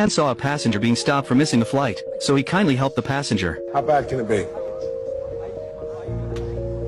man saw a passenger being stopped for missing the flight, so he kindly helped the passenger. How bad can it be?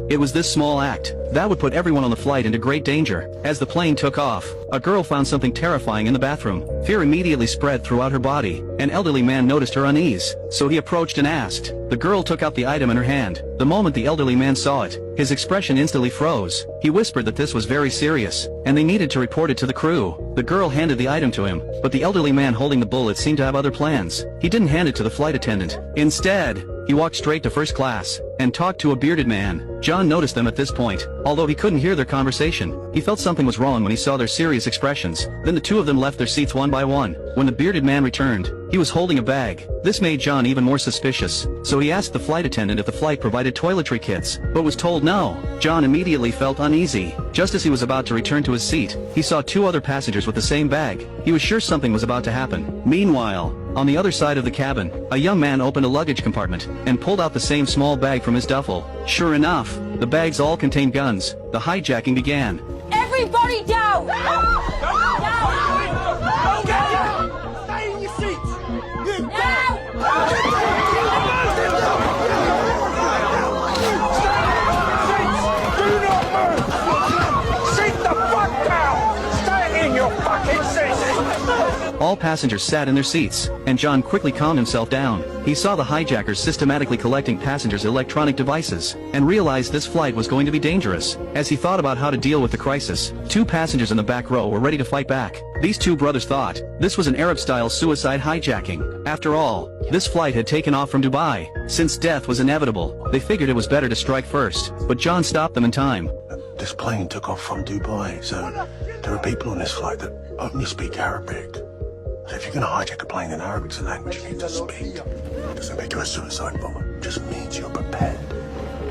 It was this small act that would put everyone on the flight into great danger. As the plane took off, a girl found something terrifying in the bathroom. Fear immediately spread throughout her body. An elderly man noticed her unease, so he approached and asked. The girl took out the item in her hand. The moment the elderly man saw it, his expression instantly froze. He whispered that this was very serious, and they needed to report it to the crew. The girl handed the item to him, but the elderly man holding the bullet seemed to have other plans. He didn't hand it to the flight attendant. Instead, he walked straight to first class and talked to a bearded man. John noticed them at this point. Although he couldn't hear their conversation, he felt something was wrong when he saw their serious expressions. Then the two of them left their seats one by one. When the bearded man returned, he was holding a bag. This made John even more suspicious, so he asked the flight attendant if the flight provided toiletry kits, but was told no. John immediately felt uneasy. Just as he was about to return to his seat, he saw two other passengers with the same bag. He was sure something was about to happen. Meanwhile, on the other side of the cabin, a young man opened a luggage compartment and pulled out the same small bag from his duffel. Sure enough, the bags all contained guns. The hijacking began. Everybody down! Stay in your seats! Do not move! Sit the fuck down! Stay in your fucking seats! All passengers sat in their seats, and John quickly calmed himself down. He saw the hijackers systematically collecting passengers' electronic devices, and realized this flight was going to be dangerous. As he thought about how to deal with the crisis, two passengers in the back row were ready to fight back. These two brothers thought this was an Arab-style suicide hijacking. After all, this flight had taken off from Dubai. Since death was inevitable, they figured it was better to strike first, but John stopped them in time. This plane took off from Dubai, so there are people on this flight that only speak Arabic. So if you're going to hijack a plane in Arabic's a language you need to speak. It doesn't make you a suicide bomber, it just means you're prepared.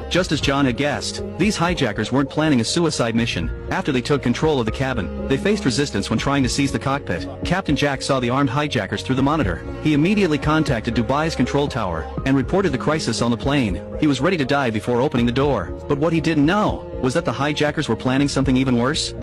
Just as John had guessed, these hijackers weren't planning a suicide mission. After they took control of the cabin, they faced resistance when trying to seize the cockpit. Captain Jack saw the armed hijackers through the monitor. He immediately contacted Dubai's control tower and reported the crisis on the plane. He was ready to die before opening the door. But what he didn't know was that the hijackers were planning something even worse.